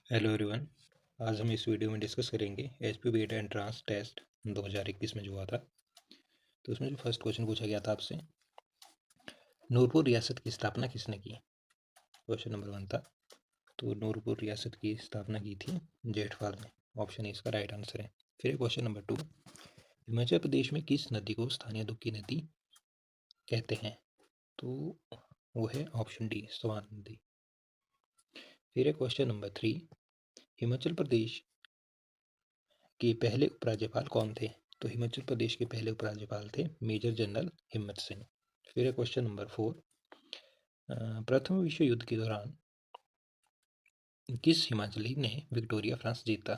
Hello everyone. आज हम इस वीडियो में डिस्कस करेंगे एचपी बीएड एंट्रांस टेस्ट 2021 में जो हुआ था। तो उसमें जो फर्स्ट क्वेश्चन पूछा गया था आपसे, नूरपुर रियासत की स्थापना किसने की। क्वेश्चन नंबर 1 था। तो नूरपुर रियासत की स्थापना की थी जेठपाल ने। ऑप्शन ए इसका राइट आंसर है। फिर क्वेश्चन नंबर 2, हिमाचल प्रदेश में किस नदी को स्थानीय दुख की नदी कहते हैं। तो वो है ऑप्शन डी, स्वान नदी। फिर क्वेश्चन नंबर 3, हिमाचल प्रदेश के पहले उपराज्यपाल कौन थे। तो हिमाचल प्रदेश के पहले उपराज्यपाल थे मेजर जनरल हिम्मत सिंह। फिर क्वेश्चन नंबर 4, प्रथम विश्व युद्ध के दौरान किस हिमाचली ने विक्टोरिया फ्रांस जीता।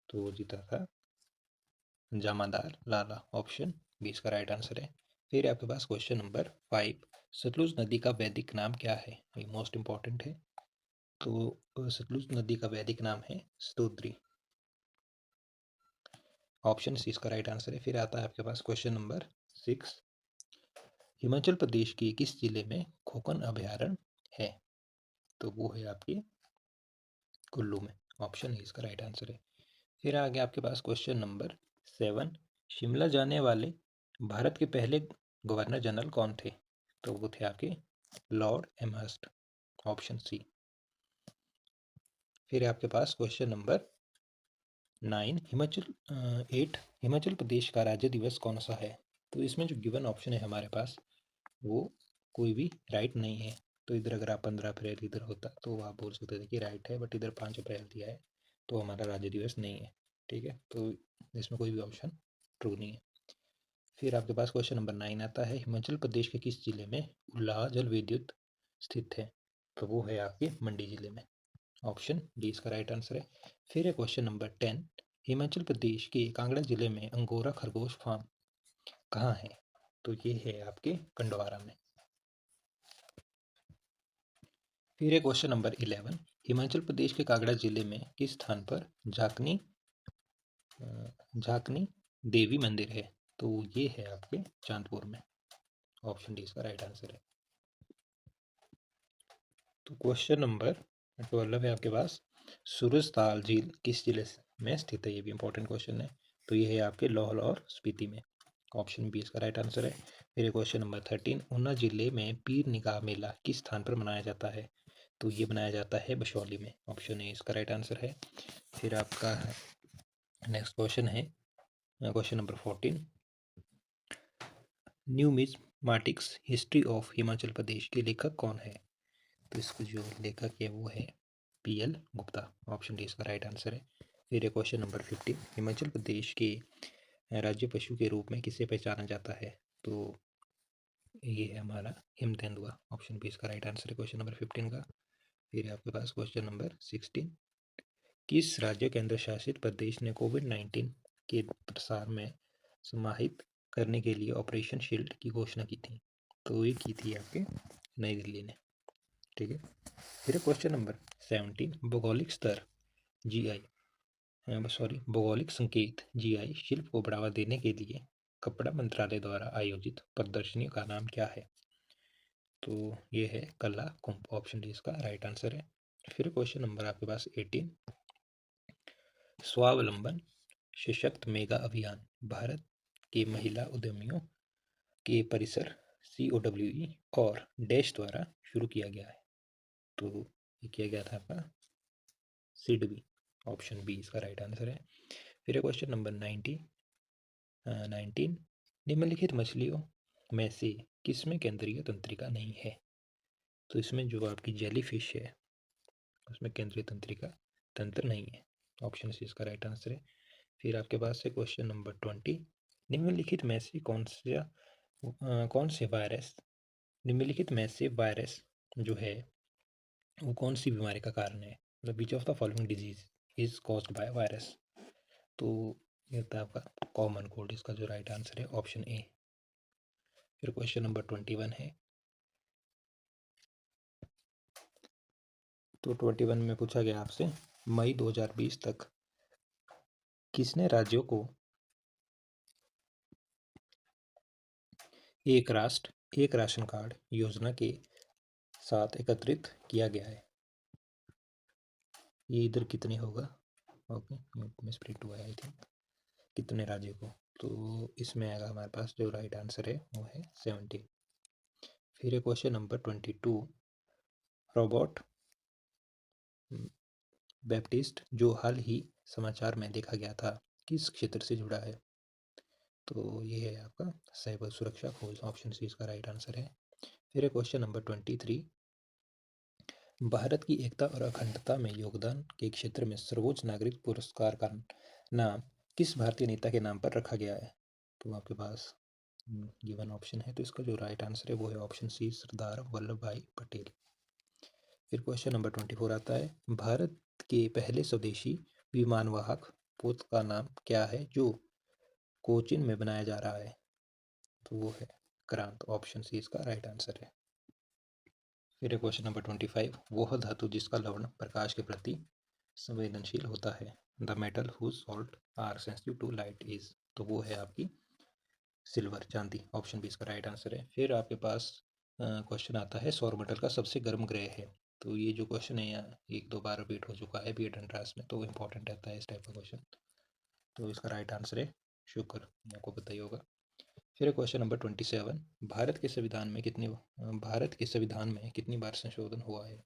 तो वो जीता था जामादार लाला। ऑप्शन बी इसका राइट आंसर है। फिर आपके पास क्वेश्चन नंबर 5, सतलुज नदी का वैदिक नाम क्या है। ये मोस्ट इंपॉर्टेंट है। तो सतलुज नदी का वैदिक नाम है स्तोत्री। ऑप्शन सी इसका राइट आंसर है। फिर आता है आपके पास क्वेश्चन नंबर 6, हिमाचल प्रदेश के किस जिले में खोकन अभयारण्य है। तो वो है आपके कुल्लू में। ऑप्शन ए इसका राइट आंसर है। फिर आगे आपके पास क्वेश्चन नंबर 7, शिमला जाने वाले भारत के पहले गवर्नर जनरल कौन थे। तो वो थे आपके लॉर्ड एमहर्स्ट। Option C. फिर आपके पास क्वेश्चन नंबर 9, हिमाचल प्रदेश का राज्य दिवस कौन सा है। तो इसमें जो गिवन ऑप्शन है हमारे पास, वो कोई भी राइट नहीं है। तो इधर अगर आप 15 अप्रैल इधर होता तो आप बोल सकते थे कि राइट है, बट इधर 5 अप्रैल दिया है तो हमारा राज्य दिवस नहीं है। ठीक है, तो इसमें कोई भी ऑप्शन ट्रू नहीं है। फिर आपके पास क्वेश्चन नंबर 9 आता है, हिमाचल प्रदेश के किस जिले में उल्लाह जल विद्युत स्थित है। तो वो है आपके मंडी जिले में। ऑप्शन डी इसका राइट आंसर है। फिर है क्वेश्चन नंबर 10, हिमाचल प्रदेश के कांगड़ा जिले में अंगोरा खरगोश फार्म कहाँ है। तो ये है आपके कंडवारा में। फिर है क्वेश्चन नंबर 11, हिमाचल प्रदेश के कांगड़ा जिले में किस स्थान पर झाकनी देवी मंदिर है। तो ये है आपके चांदपुर में। ऑप्शन डी इसका राइट आंसर है। तो क्वेश्चन नंबर 12 है आपके पास, सूरजताल झील किस जिले में स्थित है। ये भी इंपॉर्टेंट क्वेश्चन है। तो ये है आपके लाहौल और स्पीति में। ऑप्शन बी इसका राइट आंसर है। फिर क्वेश्चन नंबर 13, ऊना जिले में पीर निगाह मेला किस स्थान पर मनाया जाता है। तो ये बनाया जाता है बशौली में। ऑप्शन ए इसका राइट आंसर है। फिर आपका नेक्स्ट क्वेश्चन है question number 14, numismatics history of Himachal Pradesh के लेखक कौन है। तो इसको जो लेखक है वो है पीएल गुप्ता। ऑप्शन डी इसका राइट आंसर है। फिर क्वेश्चन नंबर 15, हिमाचल प्रदेश के राज्य पशु के रूप में किसे पहचाना जाता है। तो ये है हमारा हिम तेंदुआ। ऑप्शन बी इसका राइट आंसर है क्वेश्चन नंबर 15 का। फिर आपके पास क्वेश्चन नंबर 16, किस राज्य केंद्र शासित प्रदेश ने कोविड-19 के प्रसार में समाहित करने के लिए ऑपरेशन शील्ड की घोषणा की थी। तो ये की थी आपके नई दिल्ली ने। ठीक है। फिर क्वेश्चन नंबर 17, भौगोलिक स्तर जीआई भौगोलिक संकेत जीआई शिल्प को बढ़ावा देने के लिए कपड़ा मंत्रालय द्वारा आयोजित प्रदर्शनी का नाम क्या है। तो ये है कला कुंभ। ऑप्शन डी इसका राइट आंसर है। फिर क्वेश्चन नंबर आपके पास 18, स्वावलंबन सशक्त मेगा अभियान भारत के महिला उद्यमियों के परिसर COWE और डैश द्वारा शुरू किया गया है। तो ये किया गया था आपका सिडबी। ऑप्शन बी इसका राइट आंसर है। फिर क्वेश्चन नंबर 19, निम्नलिखित मछलियों में से किसमें केंद्रीय तंत्रिका नहीं है। तो इसमें जो आपकी जेली फिश है उसमें केंद्रीय तंत्रिका तंत्र नहीं है। ऑप्शन सी इसका राइट आंसर है। फिर आपके पास है क्वेश्चन नंबर 20, निम्नलिखित में से कौन से वायरस निम्नलिखित में से वायरस जो है वो कौन सी बीमारी का कारण है। मतलब which of the following disease is caused by virus. तो ये था आपका कॉमन कोल्ड। इसका जो राइट आंसर है ऑप्शन ए। फिर क्वेश्चन नंबर 21 है। तो 21 में पूछा गया आपसे, मई 2020 तक किसने राज्यों को एक राष्ट्र एक राशन कार्ड योजना के साथ एकत्रित किया गया है। ये इधर कितने होगा, ओके मिसप्रिंट हुआ है आई थिंक, कितने राज्य को, तो इसमें आएगा हमारे पास जो राइट आंसर है वो है 70। फिर है क्वेश्चन नंबर 22, रॉबर्ट बैप्टिस्ट जो हाल ही समाचार में देखा गया था किस क्षेत्र से जुड़ा है, तो ये है आपका साइबर सुरक्षा खोज, ऑप्शन सी इसका राइट आंसर है। फिर है क्वेश्चन नंबर 23, भारत की एकता और अखंडता में योगदान के क्षेत्र में सर्वोच्च नागरिक पुरस्कार का नाम किस भारतीय नेता के नाम पर रखा गया है, तो आपके पास गिवन ऑप्शन है, तो इसका जो राइट आंसर है वो है ऑप्शन सी सरदार वल्लभ भाई पटेल। फिर क्वेश्चन नंबर 24 आता है, भारत के पहले स्वदेशी विमानवाहक पोत का नाम क्या है जो कोचीन में बनाया जा रहा है, तो वो है क्रांत, ऑप्शन सी इसका राइट आंसर है। फिर क्वेश्चन नंबर 25, वह धातु जिसका लवण प्रकाश के प्रति संवेदनशील होता है, the metal whose salt are sensitive to light is, तो वो है आपकी सिल्वर, चांदी, ऑप्शन बी इसका राइट आंसर है। फिर आपके पास क्वेश्चन आता है सौरमंडल का सबसे गर्म ग्रह है, तो ये जो क्वेश्चन है यहाँ एक दो बार रिपीट हो चुका है बी एड एंट्रांस में, तो इंपॉर्टेंट रहता है इस टाइप का क्वेश्चन, तो इसका राइट आंसर है शुक्र, आपको पता ही होगा। फिर क्वेश्चन नंबर 27, भारत के संविधान में कितनी बार संशोधन हुआ है,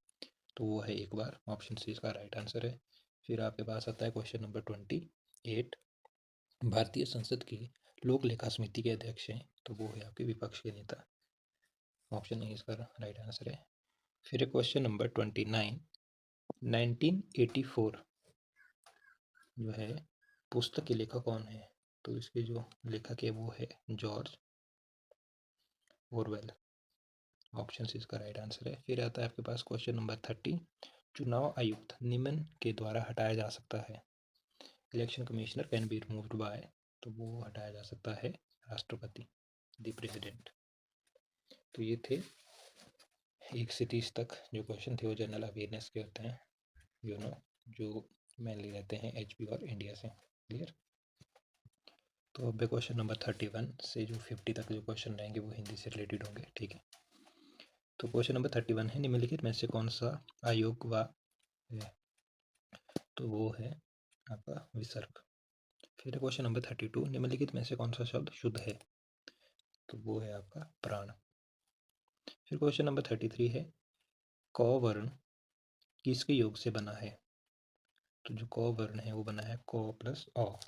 तो वो है एक बार, ऑप्शन सी इसका राइट आंसर है। फिर आपके पास आता है क्वेश्चन नंबर 28, भारतीय संसद की लोक लेखा समिति के अध्यक्ष हैं, तो वो है आपके विपक्ष के नेता, ऑप्शन ए इसका राइट आंसर है। फिर क्वेश्चन नंबर 29, 1984 जो है पुस्तक के लेखक कौन है, तो इसके जो लेखक है वो है जॉर्ज ऑरवेल, ऑप्शन सी इसका राइट आंसर है। फिर आता है आपके पास क्वेश्चन नंबर 30, चुनाव आयुक्त निम्न के द्वारा हटाया जा सकता है, election commissioner can be removed by, तो वो हटाया जा सकता है राष्ट्रपति, द प्रेसिडेंट। तो ये थे 1 से 30 तक जो क्वेश्चन थे वो जनरल अवेयरनेस के होते हैं, जो मेनली रहते हैं एचपी और इंडिया से, क्लियर। तो अब क्वेश्चन नंबर 31 से जो 50 तक जो क्वेश्चन रहेंगे वो हिंदी से रिलेटेड होंगे, ठीक है। तो क्वेश्चन नंबर 31 है, निम्नलिखित में से कौन सा अयोग व है, तो वो है आपका विसर्ग। फिर क्वेश्चन नंबर 32, निम्नलिखित में से कौन सा शब्द शुद्ध है, तो वो है आपका प्राण। फिर क्वेश्चन नंबर 33 है, क वर्ण किसके योग से बना है, तो जो क वर्ण है वो बना है क प्लस अ,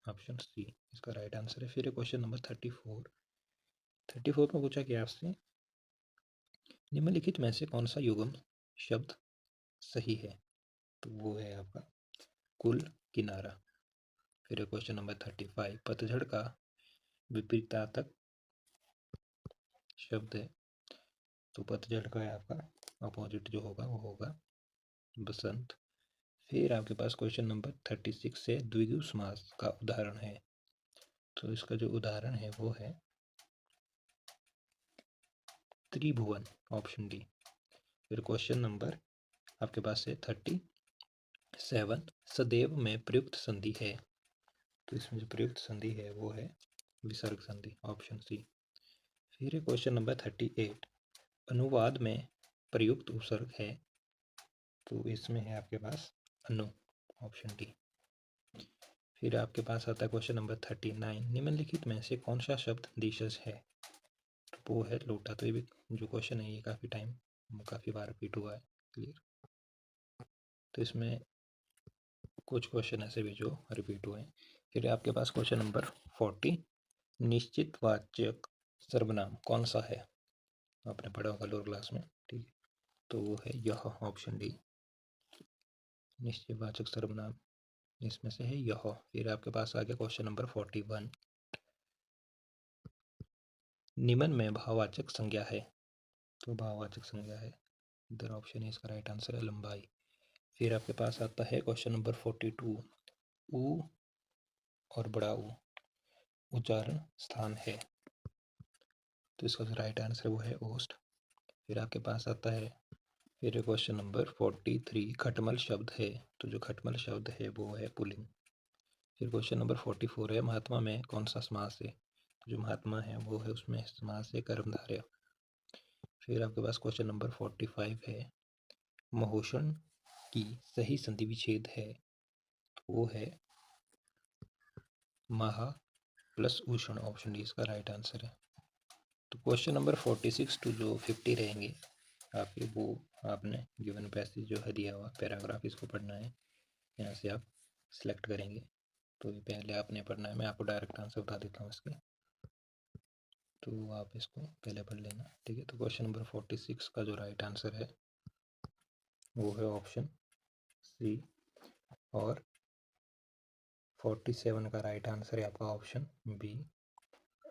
ऑप्शन सी इसका राइट आंसर है। फिर क्वेश्चन नंबर 34 में पूछा गया आपसे, निम्नलिखित में से कौन सा युग्म शब्द सही है, तो वो है आपका कुल किनारा। फिर क्वेश्चन नंबर 35, पतझड़ का विपरीतार्थक शब्द है, तो पतझड़ का है आपका अपोजिट जो होगा वो होगा बसंत। फिर आपके पास क्वेश्चन नंबर 36 से द्विगु समास का उदाहरण है, तो इसका जो उदाहरण है वो है त्रिभुवन, ऑप्शन डी। फिर क्वेश्चन नंबर आपके पास है 37, सदैव में प्रयुक्त संधि है, तो इसमें जो प्रयुक्त संधि है वो है विसर्ग संधि, ऑप्शन सी। फिर क्वेश्चन नंबर 38, अनुवाद में प्रयुक्त उपसर्ग है, तो इसमें है आपके पास अनु, ऑप्शन डी। फिर आपके पास आता है क्वेश्चन नंबर 39, निम्नलिखित में से कौन सा शब्द दिशज है, तो वो है लोटा। तो ये भी जो क्वेश्चन है ये काफ़ी बार रिपीट हुआ है, क्लियर। तो इसमें कुछ क्वेश्चन ऐसे भी जो रिपीट हुए हैं। फिर आपके पास क्वेश्चन नंबर 40, निश्चित वाचक सर्वनाम कौन सा है, आपने पढ़ा होगा लोअर क्लास में, ठीक है, तो वो है यह, ऑप्शन डी, निश्चित वाचक सर्वनाम इसमें से है यह। फिर आपके पास आ गया क्वेश्चन नंबर 41, निम्न में भाववाचक संज्ञा है, तो भाववाचक संज्ञा है इधर, ऑप्शन है इसका राइट आंसर है लंबाई। फिर आपके पास आता है क्वेश्चन नंबर 42, ऊ और बड़ा ऊ उच्चारण स्थान है, तो इसका जो राइट आंसर वो है ओस्ट। फिर आपके पास आता है फिर क्वेश्चन नंबर 43, खटमल शब्द है, तो जो खटमल शब्द है वो है पुल्लिंग। फिर क्वेश्चन नंबर 44 है, महात्मा में कौन सा समास है, तो जो महात्मा है वो है उसमें समास है कर्मधारय। फिर आपके पास क्वेश्चन नंबर 45 है, महोषण की सही संधि विच्छेद है वो है महा प्लस उष्ण। ऑप्शन डी इसका राइट आंसर है। तो क्वेश्चन नंबर 46 टू जो 50 रहेंगे आपके, वो आपने गिवन पैसेज जो है दिया हुआ पैराग्राफ, इसको पढ़ना है। यहाँ से आप सिलेक्ट करेंगे। तो ये पहले आपने पढ़ना है, मैं आपको डायरेक्ट आंसर बता देता हूँ इसके, तो आप इसको पहले पढ़ लेना, ठीक है। तो क्वेश्चन नंबर 46 का जो राइट आंसर है वो है ऑप्शन सी, और 47 का राइट आंसर है आपका ऑप्शन बी,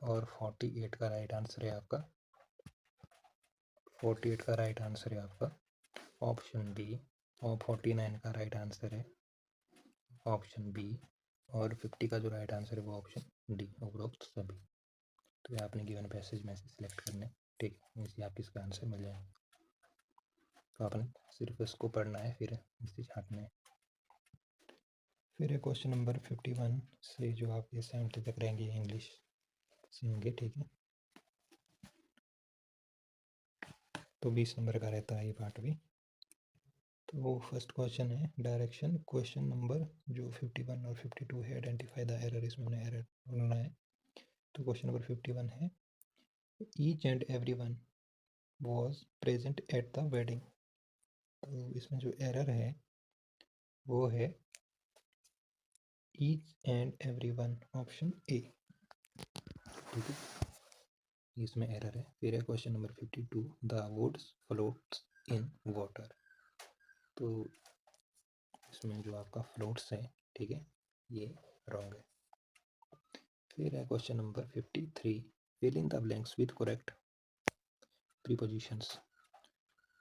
और 48 का राइट आंसर है आपका 48 का राइट आंसर है आपका ऑप्शन डी, और 49 का राइट आंसर है ऑप्शन बी, और 50 का जो राइट आंसर है वो ऑप्शन डी, उपरोक्त सभी। तो ये आपने गिवन पैसेज में से सिलेक्ट करने, ठीक है, इसी आपको इसका आंसर मिल जाएगा। तो आपने सिर्फ इसको पढ़ना है, फिर इसी छाटना है। फिर है क्वेश्चन नंबर 51 से जो आपके 70 तक रहेंगे इंग्लिश से होंगे, ठीक है। तो 20 नंबर का रहता है ये पार्ट भी। तो फर्स्ट क्वेश्चन है डायरेक्शन। क्वेश्चन नंबर जो 51 और 52 है, आइडेंटिफाई द एरर, इसमें हमने एरर ढूंढना है। तो क्वेश्चन नंबर 51 है each and every one was present at the wedding. तो इसमें जो एरर है वो है each and every one, option A, ठीक है, इसमें एरर है। फिर है question number 52 the woods floats in water. तो इसमें जो आपका फ्लोट्स है, ठीक है, ये रॉन्ग है। फिर है question number 53 fill in the blanks with correct prepositions.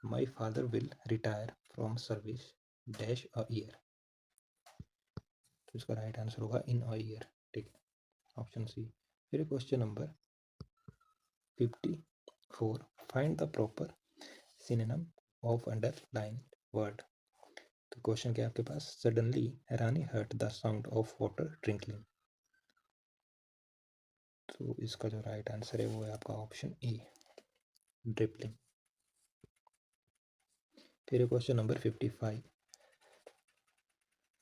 My father will retire from service dash a year. तो इसका राइट आंसर होगा इन अ ईयर, ठीक है, ऑप्शन सी। फिर question number 54 find the proper synonym of underline word. तो question क्या है आपके पास, suddenly Rani heard the sound of water tinkling. तो इसका जो राइट आंसर है वो है आपका ऑप्शन ए, ड्रिपलिंग। फिर question number 55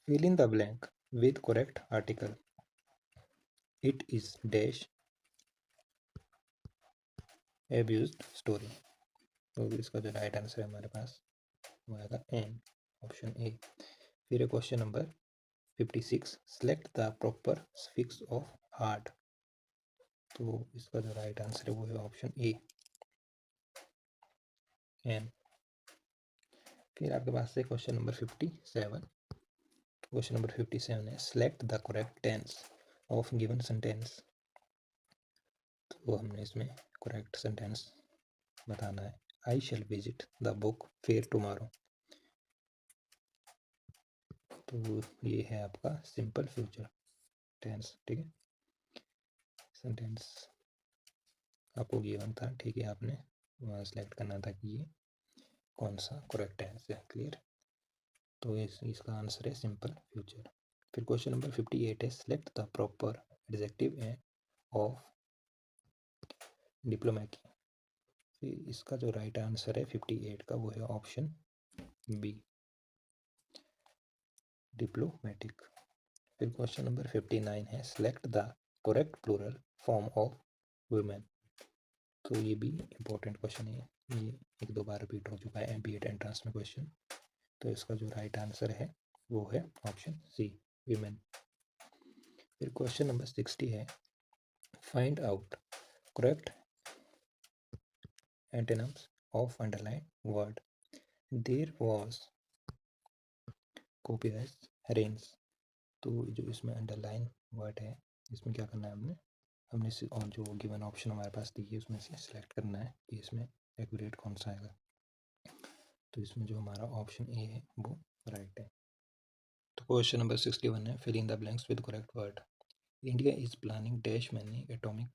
fill in the blank with correct article. It is dash abused story। तो इसका जो राइट आंसर है हमारे पास वो आएगा एन, ऑप्शन ए। फिर है question number 56 select the proper suffix of hard. तो इसका जो राइट आंसर है वो है ऑप्शन ए, एन। फिर आपके पास है क्वेश्चन नंबर 57। क्वेश्चन नंबर 57 है select the correct tense of given sentence. तो हमने इसमें करेक्ट सेंटेंस बताना है। I shall visit the book fair tomorrow. तो ये है आपका सिंपल फ्यूचर टेंस, ठीक है, सेंटेंस आपको गिवन था, ठीक है, आपने वहाँ सेलेक्ट करना था कि ये कौन सा करेक्ट टेंस है, क्लियर। तो इसका आंसर है सिंपल फ्यूचर। फिर क्वेश्चन नंबर 58 है select the proper adjective of diplomatic. इसका जो राइट आंसर है 58 का वो है ऑप्शन बी, डिप्लोमेटिक। फिर क्वेश्चन नंबर 59 है select the correct plural form of women. तो ये भी इम्पोर्टेंट क्वेश्चन है, ये एक दो बार रिपीट हो चुका है बीएड एंट्रेंस में क्वेश्चन। तो इसका जो राइट आंसर है वो है ऑप्शन सी, वीमेन। फिर क्वेश्चन नंबर 60 है find out correct antonyms of underline word. There was copious rains. तो जो इसमें अंडरलाइन वर्ड है, इसमें क्या करना है हमने और जो गिवन ऑप्शन हमारे पास दी है उसमें से सिलेक्ट करना है कि इसमें एक्यूरेट कौन सा आएगा। तो इसमें जो हमारा ऑप्शन ए है वो राइट है। तो क्वेश्चन नंबर 61 है fill in the blanks with correct word. India is planning dash many atomic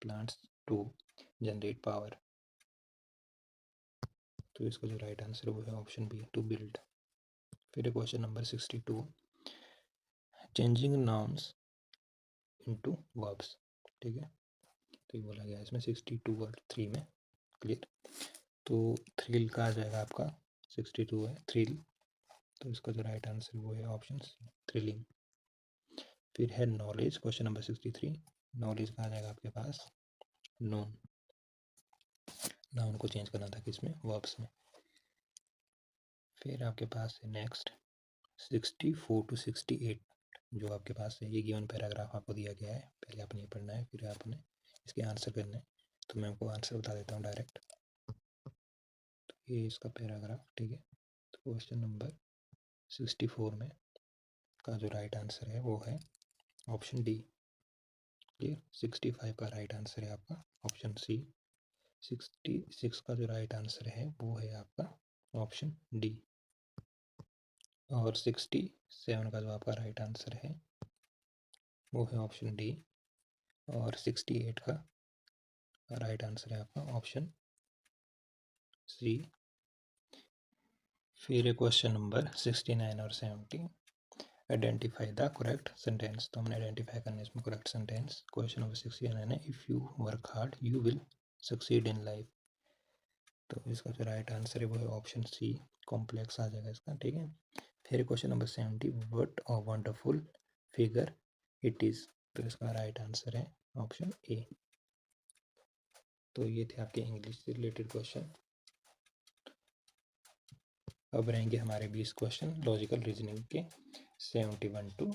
plants to generate power. तो इसका जो राइट आंसर वो है ऑप्शन बी, टू बिल्ड। फिर question number 62 changing nouns into verbs, ठीक है। तो ये बोला गया इसमें 62 और 3 में, क्लियर। तो थ्रिल का आ जाएगा आपका 62 है थ्रिल, तो इसका जो राइट आंसर वो है ऑप्शन सी, थ्रिलिंग। फिर है नॉलेज, क्वेश्चन नंबर 63। नॉलेज कहाँ जाएगा आपके पास, नोन, नाउन को चेंज करना था किसमें, वर्ब्स में। फिर आपके पास है नेक्स्ट 64 to 68, जो आपके पास है ये गिवन पैराग्राफ आपको दिया गया है, पहले आपने ये पढ़ना है, फिर आपने इसके आंसर करना है। तो मैं आपको आंसर बता देता हूँ डायरेक्ट। तो ये इसका पैराग्राफ, ठीक है। तो क्वेश्चन नंबर 64 में का जो राइट आंसर है वो है ऑप्शन डी, क्लियर। 65 का राइट आंसर है आपका ऑप्शन सी। 66 का जो राइट आंसर है वो है आपका ऑप्शन डी। और 67 का जो आपका राइट आंसर है वो है ऑप्शन डी। और 68 का राइट आंसर है आपका ऑप्शन सी। फिर क्वेश्चन नंबर 69 और 70, आइडेंटिफाई द करेक्ट सेंटेंस। तो हमने आइडेंटिफाई करना है इसमें करेक्ट सेंटेंस। क्वेश्चन नंबर 69 है, if you work hard you will succeed in life. तो इसका जो राइट आंसर है वो है ऑप्शन सी, कॉम्प्लेक्स आ जाएगा इसका, ठीक है। फिर question number 70, what a wonderful figure it is. तो इसका राइट आंसर है ऑप्शन ए। तो ये थे आपके इंग्लिश से रिलेटेड क्वेश्चन। अब रहेंगे हमारे 20 क्वेश्चन लॉजिकल रीजनिंग के 71 to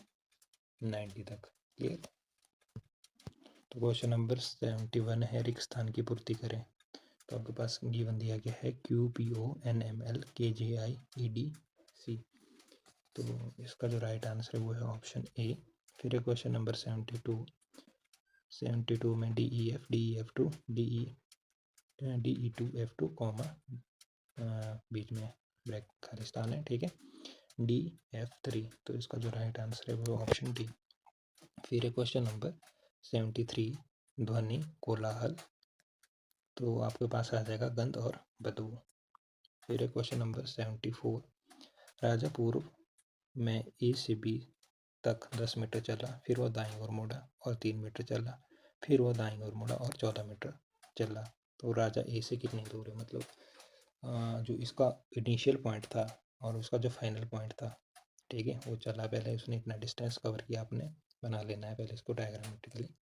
90 तक, क्लियर। तो क्वेश्चन नंबर 71 है, रिक्त स्थान की पूर्ति करें। तो आपके पास गिवन दिया गया है QPONML KJIEDC। तो इसका जो राइट आंसर है वो है ऑप्शन ए। फिर क्वेश्चन नंबर 72 में DEF DEF2 DE2F2 कॉमा बीच में ब्रैक खाली स्थान है, ठीक है, DF3। तो इसका जो राइट आंसर है वो ऑप्शन डी। फिर क्वेश्चन नंबर 73, ध्वनि कोलाहल। तो आपके पास आ जाएगा गंध और बदबू। फिर क्वेश्चन नंबर 74, राजा पूर्व में ए से बी तक 10 मीटर चला, फिर वह दाईं ओर मुड़ा और 3 मीटर चला, फिर वह दाईं ओर मुड़ा और 14 मीटर चला। तो राजा ए से कितनी दूर है, मतलब जो इसका इनिशियल पॉइंट था और उसका जो फाइनल पॉइंट था, ठीक है, वो चला, पहले उसने इतना डिस्टेंस कवर किया, आपने बना लेना है पहले इसको डायग्रामेटिकली,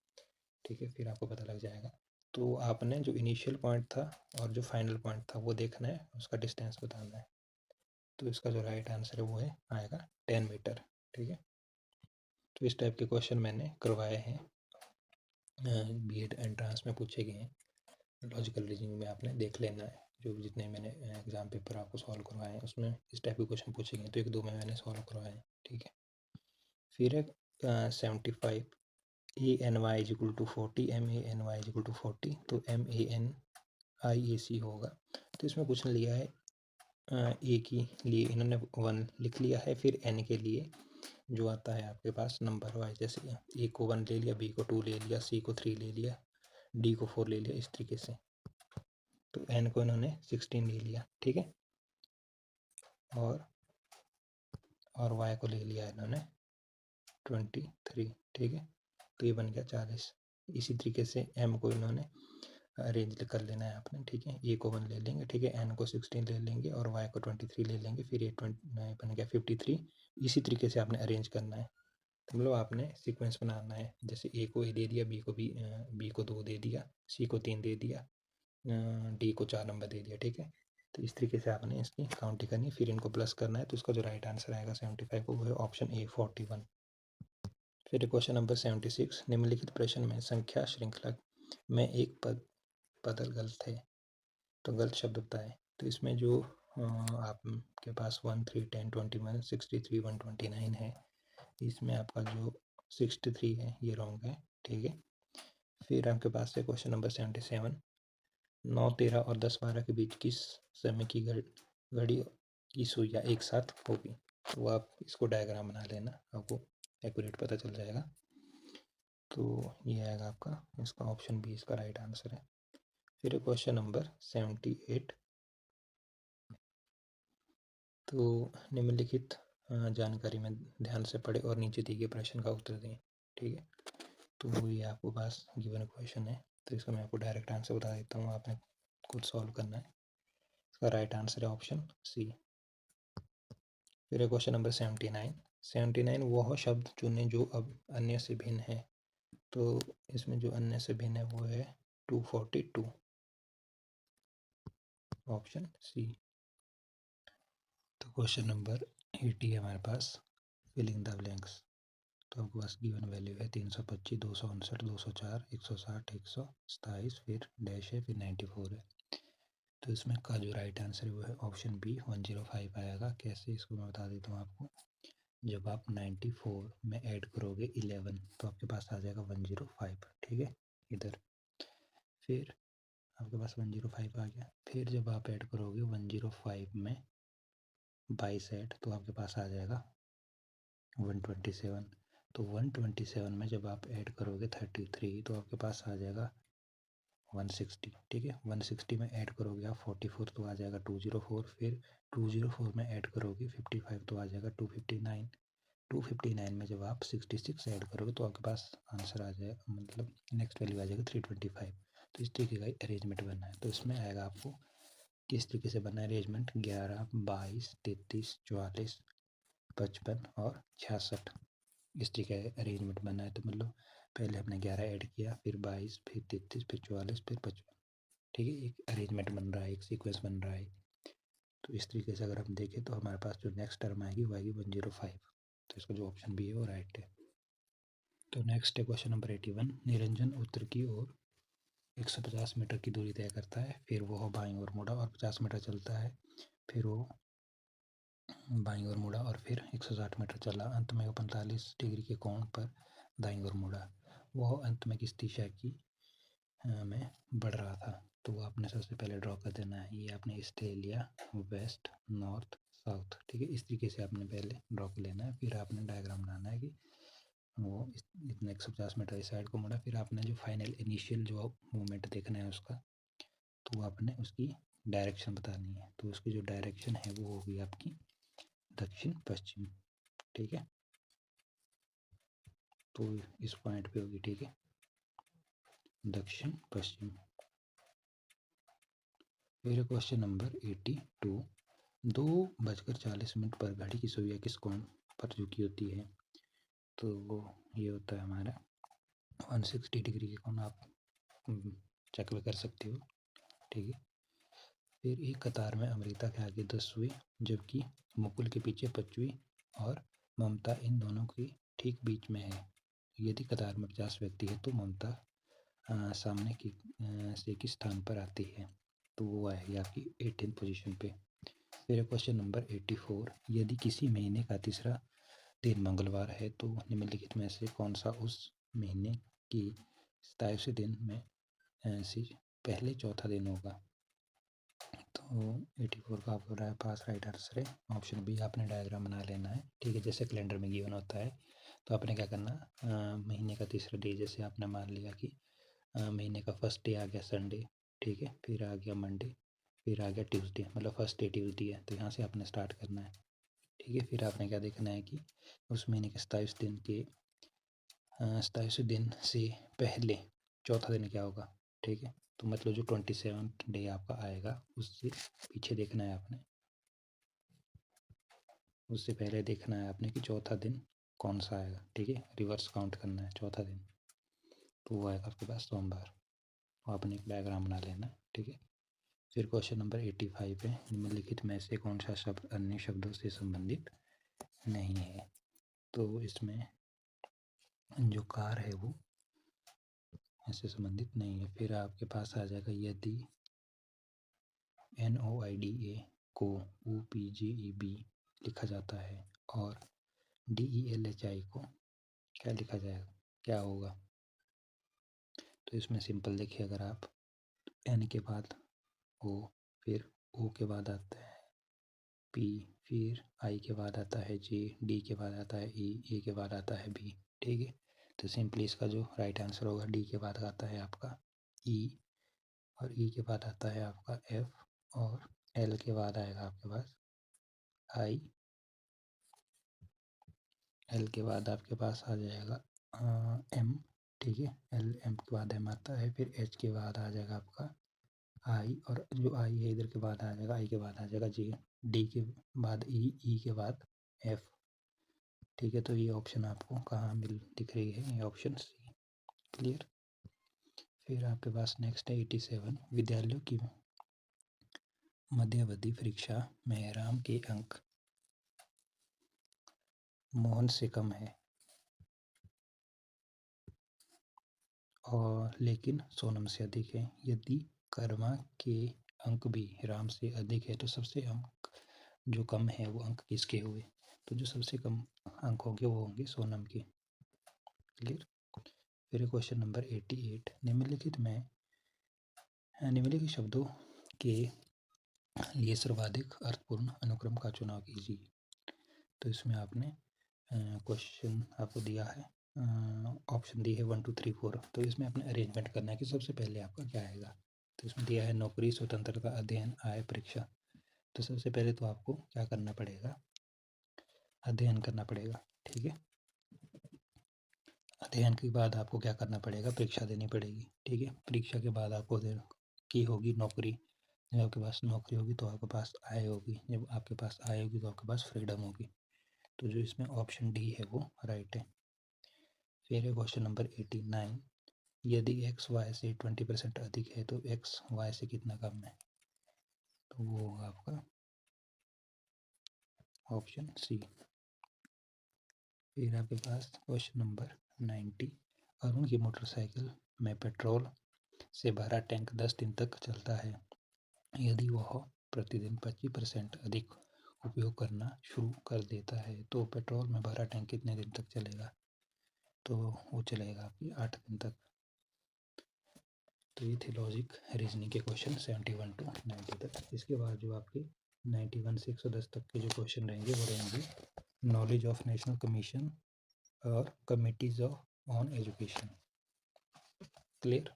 ठीक है, फिर आपको पता लग जाएगा। तो आपने जो इनिशियल पॉइंट था और जो फाइनल पॉइंट था वो देखना है, उसका डिस्टेंस बताना है। तो इसका जो राइट आंसर है वो है आएगा 10 मीटर, ठीक है। तो इस टाइप के क्वेश्चन मैंने करवाए हैं, बीएड एंट्रांस में पूछे गए हैं। लॉजिकल रीजनिंग में आपने देख लेना है, जो जितने मैंने एग्जाम पेपर आपको सॉल्व करवाए हैं उसमें इस टाइप के क्वेश्चन पूछे गए हैं, तो 1-2 में मैंने सॉल्व करवाए हैं, ठीक है। फिर है 75, ANY equal to 40, MANY equal to 40। तो MANIAC होगा। तो इसमें क्वेश्चन लिया है ए के लिए इन्होंने 1 लिख लिया है, फिर एन के लिए जो आता है आपके पास नंबर वाइज, जैसे ए को 1 ले लिया, बी को 2 ले लिया, सी को 3 ले लिया, डी को 4 ले लिया, इस तरीके से। तो एन को इन्होंने 16 ले लिया, ठीक है, और वाई को ले लिया इन्होंने 23, ठीक है। तो ये बन गया 40। इसी तरीके से एम को इन्होंने अरेंज कर लेना है आपने, ठीक है। ए को 1 ले लेंगे, ठीक है, एन को 16 ले लेंगे और वाई को 23 ले लेंगे, फिर ये बन गया 53। इसी तरीके से आपने अरेंज करना है। तो मतलब आपने सीक्वेंस बनाना है, जैसे ए को ए दे दिया, बी को 2 दे दिया, सी को 3 दे दिया, डी को 4 नंबर दे दिया, ठीक है। तो इस तरीके से आपने इसकी काउंटिंग करनी, फिर इनको प्लस करना है। तो इसका जो राइट आंसर आएगा 75 को वो है ऑप्शन ए 41। फिर क्वेश्चन नंबर 76, निम्नलिखित प्रश्न में संख्या श्रृंखला में एक पद गलत है, तो गलत शब्द बताएं। तो इसमें जो आपके पास 1 3 10 21 63 129 है, इसमें आपका जो 63 है ये रॉन्ग है, ठीक है। फिर आपके पास है क्वेश्चन नंबर 77, 9 13 और 10 12 के बीच किस समय की घड़ी की सुइयां एक साथ होगी। तो आप इसको डायग्राम बना लेना, आपको एक्यूरेट पता चल जाएगा। तो ये आएगा आपका, इसका ऑप्शन बी इसका राइट आंसर है। फिर क्वेश्चन नंबर 78, तो निम्नलिखित जानकारी में ध्यान से पढ़े और नीचे दिए गए प्रश्न का उत्तर दें, ठीक है। तो ये आपको पास गिवन क्वेश्चन है, तो इसका मैं आपको डायरेक्ट आंसर बता देता हूँ, आपने खुद सॉल्व करना है। इसका राइट आंसर है ऑप्शन सी। फिर क्वेश्चन नंबर 79 वह शब्द चुनें जो अब अन्य से भिन्न है। तो इसमें जो अन्य से भिन्न है वो है 242, ऑप्शन सी। तो क्वेश्चन नंबर 80 है हमारे पास, फिलिंग द ब्लैंक्स। तो आपके पास गिवन वैल्यू है 325, 259, 204, 160, 127, फिर डैश है, फिर 94 है। तो इसमें का जो राइट आंसर है वो है ऑप्शन बी 105 आएगा। कैसे, इसको मैं बता देता हूँ आपको। जब आप 94 में ऐड करोगे 11 तो आपके पास आ जाएगा 105, ठीक है, इधर। फिर आपके पास 105 आ गया। फिर जब आप ऐड करोगे 105 में 22 ऐड तो आपके पास आ जाएगा 127। तो 127 में जब आप ऐड करोगे 33 तो आपके पास आ जाएगा 160, ठीक है। 160 में ऐड करोगे आप 44 तो आ जाएगा 204। फिर 204 में ऐड करोगे 55 तो आ जाएगा 259। 259 में जब आप 66 ऐड करोगे तो आपके पास आंसर आ जाएगा, मतलब नेक्स्ट वैल्यू आ जाएगा 325। तो इस तरीके का अरेंजमेंट बनना है। तो इसमें आएगा आपको किस तरीके से बनना है अरेंजमेंट, 11, 22, 33, 44, 55 और 66, इस तरीके का अरेंजमेंट बनना है। तो मतलब पहले हमने 11 ऐड किया, फिर 22, फिर 33, फिर 44, फिर 55, ठीक है। एक अरेंजमेंट बन रहा है, एक सीक्वेंस बन रहा है। तो इस तरीके से अगर हम देखें तो हमारे पास जो नेक्स्ट टर्म आएगी वो आएगी 105। तो इसका जो ऑप्शन बी है वो राइट है। तो नेक्स्ट है क्वेश्चन नंबर 81। निरंजन उत्तर की ओर 150 मीटर की दूरी तय करता है, फिर वो बाईं ओर मुड़ा और 50 मीटर चलता है, फिर वो बाईं ओर मुड़ा और फिर 160 मीटर चला, अंत में वो 45 डिग्री के कोण पर दाईं ओर मुड़ा। वह अंत में किस दिशा की में बढ़ रहा था। तो वो आपने सबसे पहले ड्रॉ कर देना है। ये आपने ईस्ट ले लिया, वेस्ट, नॉर्थ, साउथ, ठीक है। इस तरीके से आपने पहले ड्रॉ कर लेना है। फिर आपने डायग्राम बनाना है कि वो इतने 150 मीटर इस साइड को मुड़ा। फिर आपने जो फाइनल इनिशियल जो मूवमेंट देखना है उसका, तो आपने उसकी डायरेक्शन बतानी है। तो उसकी जो डायरेक्शन है वो होगी आपकी दक्षिण पश्चिम, ठीक है। तो इस पॉइंट पे होगी, ठीक है, दक्षिण पश्चिम। फिर क्वेश्चन नंबर 82। 2:40 पर घड़ी की सुइयां किस कोण पर झुकी होती है। तो ये होता है हमारा 160 डिग्री के कोण, आप चेक भी कर सकते हो, ठीक है। फिर एक कतार में अमृता के आगे 10वीं, जबकि मुकुल के पीछे 5वीं और ममता इन दोनों के ठीक बीच में है। यदि कतार में 50 व्यक्ति है तो ममता सामने की से किस स्थान पर आती है। तो वो आएगी आपकी 18th पोजीशन पे। फिर क्वेश्चन नंबर 84। यदि किसी महीने का तीसरा दिन मंगलवार है तो निम्नलिखित में से कौन सा उस महीने की 27वें दिन में से पहले चौथा दिन होगा। तो 84 का आपका पास राइट आंसर है ऑप्शन बी। आपने डायग्राम बना लेना है, ठीक है, जैसे कैलेंडर में गिवन होता है। तो आपने क्या करना, महीने का तीसरा डे, जैसे आपने मान लिया कि महीने का फर्स्ट डे आ गया संडे, ठीक है, फिर आ गया मंडे, फिर आ गया ट्यूसडे, मतलब फर्स्ट डे ट्यूसडे है, तो यहाँ से आपने स्टार्ट करना है, ठीक है। फिर आपने क्या देखना है कि उस महीने के 27 दिन से पहले चौथा दिन क्या होगा, ठीक है। तो मतलब जो 27th डे आपका आएगा उससे पीछे देखना है आपने, उससे पहले देखना है आपने कि चौथा दिन कौन सा आएगा, ठीक है, रिवर्स काउंट करना है चौथा दिन। तो वो आएगा आपके पास सोमवार। तो आपने एक डायग्राम बना लेना है, ठीक है। फिर क्वेश्चन नंबर 85 है। निम्नलिखित में से कौन सा शब्द अन्य शब्दों से संबंधित नहीं है। तो इसमें जो कार है वो ऐसे संबंधित नहीं है। फिर आपके पास आ जाएगा यदि NOIDA को OPGEB लिखा जाता है और DELHI को क्या लिखा जाएगा, क्या होगा। तो इसमें सिंपल देखिए, अगर आप N के बाद O, फिर O के बाद आता है P, फिर I के बाद आता है J, D के बाद आता है E, A के बाद आता है B, ठीक है। तो सिंपली इसका जो राइट आंसर होगा, D के बाद आता है आपका E, और E के बाद आता है आपका F, और L के बाद आएगा आपके पास I, L के बाद आपके पास आ जाएगा M, ठीक है, M के बाद M आता है, फिर H के बाद आ जाएगा आपका I, और जो I है इधर के बाद आ जाएगा, I के बाद आ जाएगा J, D के बाद E, E के बाद एफ। ठीक है, तो ये ऑप्शन आपको कहाँ दिख रही है? ये ऑप्शन सी। क्लियर। फिर आपके पास नेक्स्ट है 87, विद्यालयों की मध्यावधि परीक्षा में राम के अंक मोहन से कम है और लेकिन सोनम से अधिक है। यदि कर्मा के अंक भी राम से अधिक है तो सबसे अंक जो कम है वो अंक किसके हुए? तो जो सबसे कम अंक होंगे वो होंगे सोनम के। क्लियर। फिर क्वेश्चन नंबर 88, निम्नलिखित शब्दों के लिए सर्वाधिक अर्थपूर्ण अनुक्रम का चुनाव कीजिए। तो इसमें आपने क्वेश्चन आपको दिया है, ऑप्शन दी है 1 2 3 4। तो इसमें आपने अरेंजमेंट करना है कि सबसे पहले आपका क्या आएगा। तो इसमें दिया है नौकरी, स्वतंत्रता, अध्ययन, आय, परीक्षा। तो सबसे पहले तो आपको क्या करना पड़ेगा? अध्ययन करना पड़ेगा। ठीक है, अध्ययन के बाद आपको क्या करना पड़ेगा? परीक्षा देनी पड़ेगी। ठीक है, परीक्षा के बाद आपको की होगी नौकरी। जब आपके पास नौकरी होगी तो आपके पास आय होगी, जब आपके पास आय होगी तो आपके पास फ्रीडम होगी। तो जो इसमें ऑप्शन डी है वो राइट है। फिर है क्वेश्चन नंबर 89, यदि एक्स वाई से 20% अधिक है तो एक्स वाई से कितना कम है? तो वो होगा आपका ऑप्शन सी। फिर आपके पास क्वेश्चन नंबर 90, अरुण की मोटरसाइकिल में पेट्रोल से भरा टैंक 10 दिन तक चलता है। यदि वह प्रतिदिन 25% अधिक उपयोग करना शुरू कर देता है तो पेट्रोल में भरा टैंक कितने दिन तक चलेगा? तो वो चलेगा आपकी 8 दिन तक। तो ये थे लॉजिक रीजनिंग के क्वेश्चन 71 टू 90 तक। इसके बाद जो आपके 91 से 110 तक के जो क्वेश्चन रहेंगे वो रहेंगे नॉलेज ऑफ नेशनल कमीशन और कमिटीज ऑन एजुकेशन। क्लियर।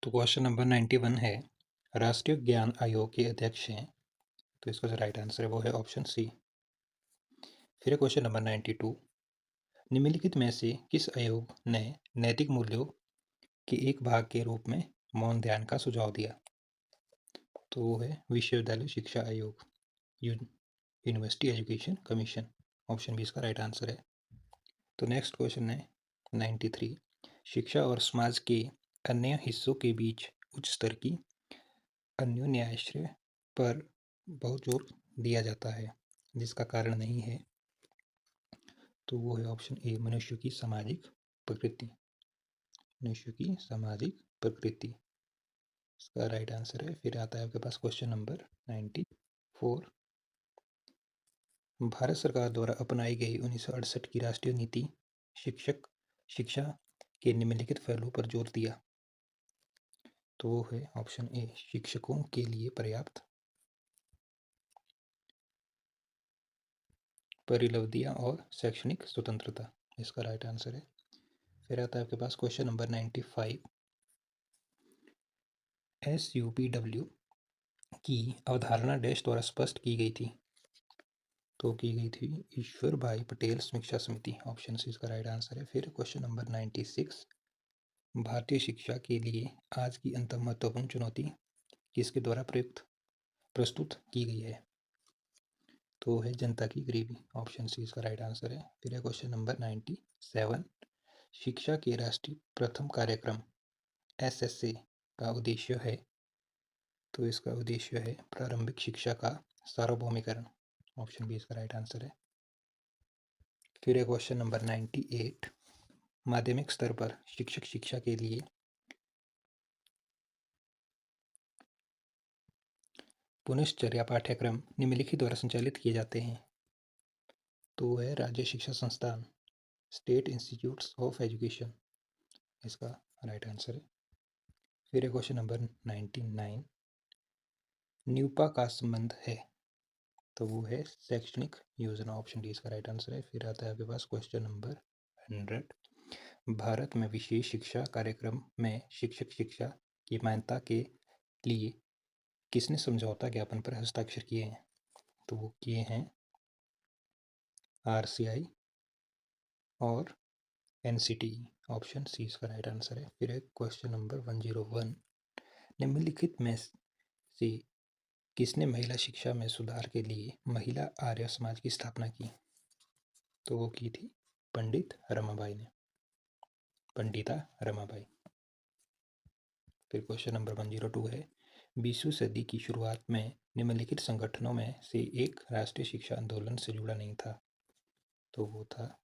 तो क्वेश्चन नंबर 91 है, राष्ट्रीय ज्ञान आयोग के अध्यक्ष हैं। तो इसका जो राइट आंसर है वो है ऑप्शन सी। फिर क्वेश्चन नंबर 92, निम्नलिखित में से किस आयोग ने नैतिक मूल्यों के एक भाग के रूप में मौन ध्यान का सुझाव दिया? तो वो है विश्वविद्यालय शिक्षा आयोग, university education commission. Option B इसका राइट आंसर है। तो नेक्स्ट क्वेश्चन है 93, शिक्षा और समाज के अन्य हिस्सों के बीच उच्च स्तर की अन्योन्याश्रय पर बहुत जोर दिया जाता है, जिसका कारण नहीं है। तो वो है ऑप्शन ए, मनुष्य की सामाजिक प्रकृति। मनुष्य की सामाजिक प्रकृति इसका राइट आंसर है। फिर आता है आपके पास क्वेश्चन नंबर 94, भारत सरकार द्वारा अपनाई गई 1968 की राष्ट्रीय नीति शिक्षा के निम्नलिखित पहलुओं पर जोर दिया। तो वो है ऑप्शन ए, शिक्षकों के लिए पर्याप्त परिलब्धियां और शैक्षणिक स्वतंत्रता। इसका राइट आंसर है। फिर आता है आपके पास क्वेश्चन नंबर 95, SUPW की अवधारणा डैश द्वारा स्पष्ट की गई थी। तो की गई थी ईश्वर भाई पटेल समीक्षा समिति। ऑप्शन सी इसका राइट आंसर है। फिर क्वेश्चन नंबर 96, भारतीय शिक्षा के लिए आज की अंतम महत्वपूर्ण चुनौती किसके द्वारा प्रस्तुत की गई है? तो है जनता की गरीबी। ऑप्शन सी इसका राइट आंसर है। फिर है क्वेश्चन नंबर 97, शिक्षा के राष्ट्रीय प्रथम कार्यक्रम SSA का उद्देश्य है। तो इसका उद्देश्य है प्रारंभिक शिक्षा का सार्वभौमिकरण। ऑप्शन बी इसका राइट आंसर है। फिर है क्वेश्चन नंबर 98, माध्यमिक स्तर पर शिक्षक शिक्षा के लिए पुनश्चर्या पाठ्यक्रम निम्नलिखित द्वारा संचालित किए जाते हैं। तो है राज्य शिक्षा संस्थान, स्टेट इंस्टीट्यूट्स ऑफ एजुकेशन। इसका राइट आंसर है। फिर है क्वेश्चन नंबर 99, न्यूपा का संबंध है। तो वो है शैक्षणिक योजना। ऑप्शन डी इसका राइट आंसर है। फिर आता है आपके पास क्वेश्चन नंबर 100, भारत में विशेष शिक्षा कार्यक्रम में शिक्षक शिक्षा की मान्यता के लिए किसने समझौता ज्ञापन पर हस्ताक्षर किए हैं? तो वो किए हैं RCI और NCTE। ऑप्शन सी इसका राइट आंसर है। फिर एक क्वेश्चन नंबर 101, निम्नलिखित में से किसने महिला शिक्षा में सुधार के लिए महिला आर्य समाज की स्थापना की? तो वो की थी पंडित रमाबाई ने, पंडिता रमाबाई। फिर क्वेश्चन नंबर 102 है, 20वीं सदी की शुरुआत में निम्नलिखित संगठनों में से एक राष्ट्रीय शिक्षा आंदोलन से जुड़ा नहीं था? तो वो था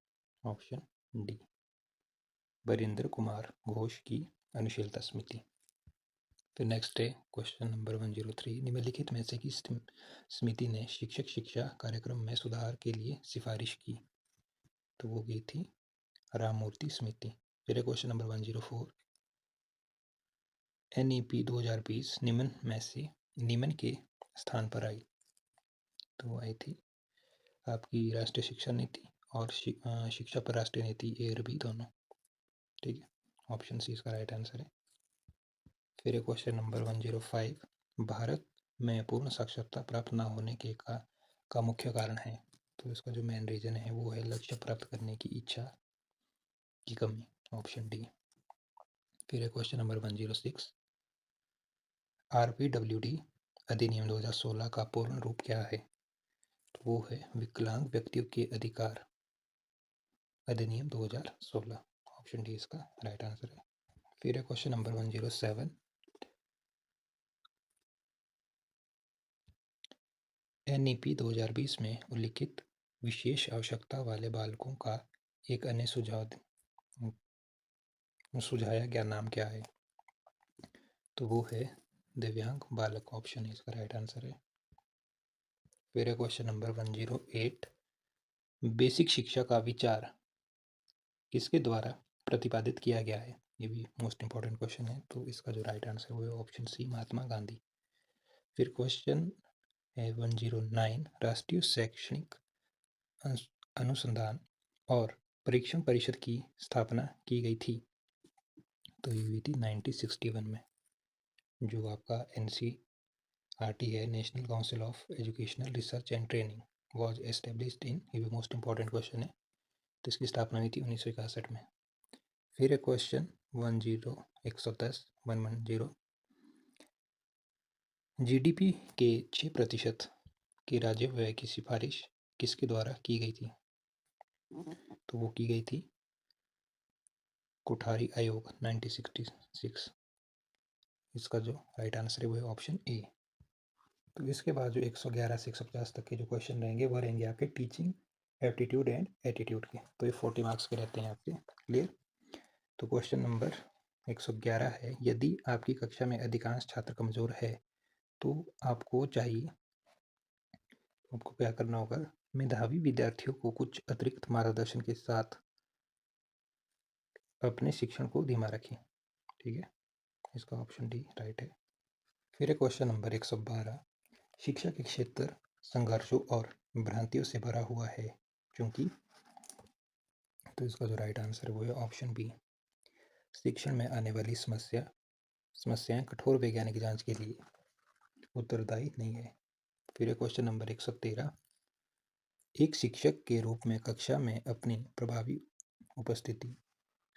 ऑप्शन डी, बरिंदर कुमार घोष की अनुशीलता समिति। फिर नेक्स्ट है क्वेश्चन नंबर 103, निम्नलिखित में से किस समिति ने शिक्षक शिक्षा कार्यक्रम में सुधार के लिए सिफारिश की? तो वो की थी राममूर्ति समिति। फिर क्वेश्चन नंबर 104, NEP 2020 निम्न में से निम्न के स्थान पर आई? तो वो आई थी आपकी राष्ट्रीय शिक्षा नीति और शिक्षा पर राष्ट्रीय नीति, ए और बी दोनों। ठीक है, ऑप्शन सी इसका राइट आंसर है। फिर क्वेश्चन नंबर 105, भारत में पूर्ण साक्षरता प्राप्त न होने के का मुख्य कारण है? तो इसका जो मेन रीजन है वो है लक्ष्य प्राप्त करने की इच्छा की कमी, ऑप्शन डी। फिर क्वेश्चन नंबर 106, RPWD अधिनियम 2016 का पूर्ण रूप क्या है? तो वो है विकलांग व्यक्तियों के अधिकार अधिनियम 2016, ऑप्शन डी इसका राइट आंसर है। फिर क्वेश्चन नंबर 107, NEP 2020 में उल्लिखित विशेष आवश्यकता वाले बालकों का एक अन्य सुझाया गया नाम क्या है? तो वो है दिव्यांग बालक, ऑप्शन ए इसका राइट आंसर है। फिर क्वेश्चन नंबर 108, बेसिक शिक्षा का विचार किसके द्वारा प्रतिपादित किया गया है? ये भी मोस्ट इंपॉर्टेंट क्वेश्चन है। तो इसका जो राइट आंसर वो है ऑप्शन सी, महात्मा गांधी। फिर क्वेश्चन है 109, राष्ट्रीय शैक्षणिक अनुसंधान और परीक्षण परिषद की स्थापना की गई थी? तो ये हुई थी 1961 में। जो आपका NCRT है, national council of educational research and training, was established in, ये भी मोस्ट इंपॉर्टेंट क्वेश्चन है। तो इसकी स्थापना हुई थी 1961 में। फिर एक क्वेश्चन 110 GDP के 6% के राज्य व्यय की सिफारिश किसके द्वारा की गई थी? तो वो की गई थी कोठारी आयोग 1966। इसका जो राइट आंसर है वो है ऑप्शन ए। तो इसके बाद जो 111 से 150 तक के जो क्वेश्चन रहेंगे वो रहेंगे आपके टीचिंग एप्टीट्यूड एंड एटीट्यूड के। तो ये 40 मार्क्स के रहते हैं आपके। क्लियर? तो क्वेश्चन नंबर 111 है, यदि आपकी कक्षा में अधिकांश छात्र कमजोर है तो आपको क्या करना होगा? मेधावी विद्यार्थियों को कुछ अतिरिक्त मार्गदर्शन के साथ अपने शिक्षण को धीमा रखें। ठीक है, इसका ऑप्शन डी राइट है। फिर क्वेश्चन नंबर 112, शिक्षा के क्षेत्र संघर्षों और भ्रांतियों से भरा हुआ है क्योंकि? तो इसका जो राइट आंसर है वो है ऑप्शन बी, शिक्षण में आने वाली समस्याएं कठोर वैज्ञानिक जांच के लिए उत्तरदायी नहीं है। फिर क्वेश्चन नंबर 113, एक शिक्षक के रूप में कक्षा में अपनी प्रभावी उपस्थिति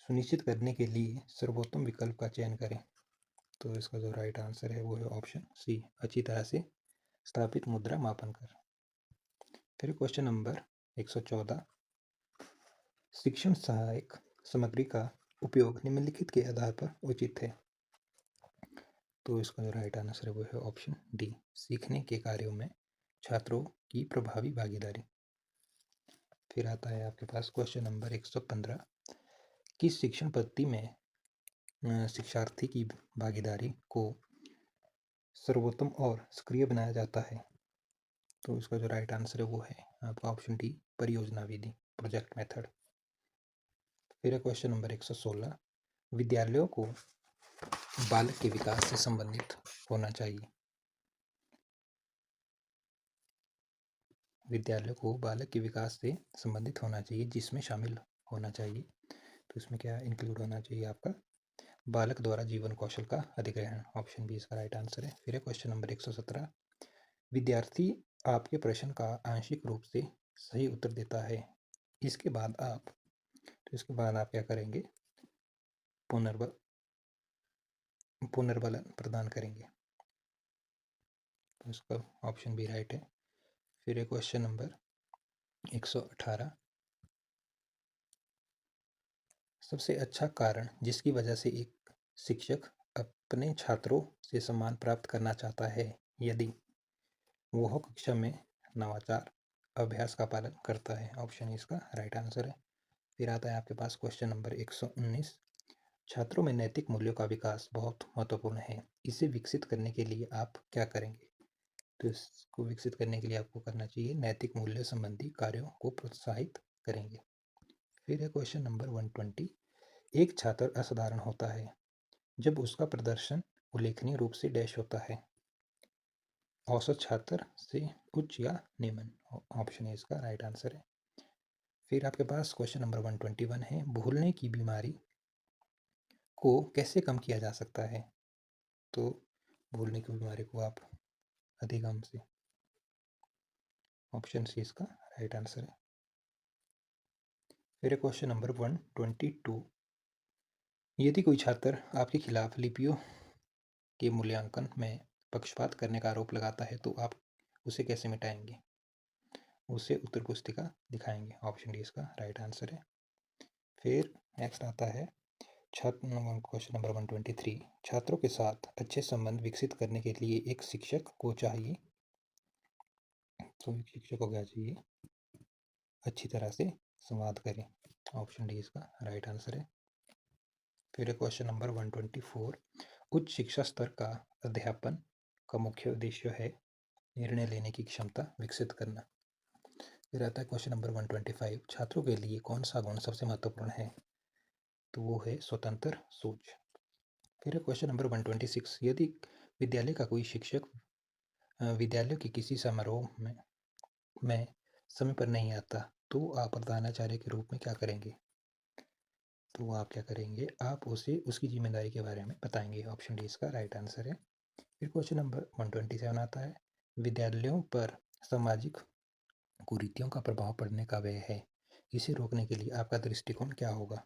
सुनिश्चित करने के लिए सर्वोत्तम विकल्प का चयन करें। तो इसका जो राइट आंसर है वो है ऑप्शन सी, अच्छी तरह से स्थापित मुद्रा मापन कर। फिर क्वेश्चन नंबर 114, शिक्षण सहायक सामग्री का उपयोग निम्नलिखित के आधार पर उचित है? तो इसका जो राइट आंसर है वो है ऑप्शन डी, सीखने के कार्यों में छात्रों की प्रभावी भागीदारी। फिर आता है आपके पास क्वेश्चन नंबर 115, किस शिक्षण पद्धति में शिक्षार्थी की भागीदारी को सर्वोत्तम और सक्रिय बनाया जाता है? तो इसका जो राइट आंसर है वो है आपका ऑप्शन डी, परियोजना विधि, प्रोजेक्ट मेथड। फिर क्वेश्चन नंबर 116, विद्यालयों को बालक के विकास से संबंधित होना चाहिए। विद्यालयों को बालक के विकास से संबंधित होना चाहिए, जिसमें शामिल होना चाहिए। तो इसमें क्या इंक्लूड होना चाहिए आपका? बालक द्वारा जीवन कौशल का अधिग्रहण। ऑप्शन बी इसका राइट आंसर है। फिर है क्वेश्चन नंबर 117, विद्यार्थी आपके प्रश्न का आंशिक रूप से सही उत्तर देता है, इसके बाद आप क्या करेंगे? पुनर्बलन प्रदान करेंगे। तो इसका ऑप्शन बी राइट है। फिर है क्वेश्चन नंबर 118, सबसे अच्छा कारण जिसकी वजह से एक शिक्षक अपने छात्रों से सम्मान प्राप्त करना चाहता है, यदि वह कक्षा में नवाचार अभ्यास का पालन करता है। ऑप्शन इसका राइट आंसर है। फिर आता है आपके पास क्वेश्चन नंबर 119, छात्रों में नैतिक मूल्यों का विकास बहुत महत्वपूर्ण है, इसे विकसित करने के लिए आप क्या करेंगे? तो इसको विकसित करने के लिए आपको करना चाहिए नैतिक मूल्य संबंधी कार्यों को प्रोत्साहित करेंगे। फिर है क्वेश्चन नंबर 120, एक छात्र असाधारण होता है जब उसका प्रदर्शन उल्लेखनीय रूप से डैश होता है, औसत छात्र से उच्च या निम्न। ऑप्शन ए इसका राइट आंसर है। फिर आपके पास क्वेश्चन नंबर 121 है, भूलने की बीमारी को कैसे कम किया जा सकता है? तो भूलने की बीमारी को आप अधिगम से। ऑप्शन सी इसका राइट आंसर है। फिर क्वेश्चन नंबर 122, यदि कोई छात्र आपके खिलाफ लिपियों के मूल्यांकन में पक्षपात करने का आरोप लगाता है तो आप उसे कैसे मिटाएंगे? उसे उत्तर पुस्तिका दिखाएंगे। ऑप्शन डी इसका राइट आंसर है। फिर नेक्स्ट आता है क्वेश्चन नंबर 123, छात्रों के साथ अच्छे संबंध विकसित करने के लिए एक शिक्षक को चाहिए, तो एक शिक्षक को क्या चाहिए? अच्छी तरह से संवाद करें। ऑप्शन डी इसका राइट आंसर है। फिर क्वेश्चन नंबर 124, उच्च शिक्षा स्तर का अध्यापन का मुख्य उद्देश्य है निर्णय लेने की क्षमता विकसित करना। फिर आता है क्वेश्चन नंबर 125, छात्रों के लिए कौन सा गुण सबसे महत्वपूर्ण है? तो वो है स्वतंत्र सोच। फिर क्वेश्चन नंबर 126, यदि विद्यालय का कोई शिक्षक विद्यालय के किसी समारोह में समय पर नहीं आता तो आप प्रधानाचार्य के रूप में क्या करेंगे? तो आप क्या करेंगे? आप उसे उसकी जिम्मेदारी के बारे में बताएंगे। ऑप्शन डी इसका राइट आंसर है। फिर क्वेश्चन नंबर 127 आता है, विद्यालयों पर सामाजिक कुरीतियों का प्रभाव पड़ने का वह है, इसे रोकने के लिए आपका दृष्टिकोण क्या होगा?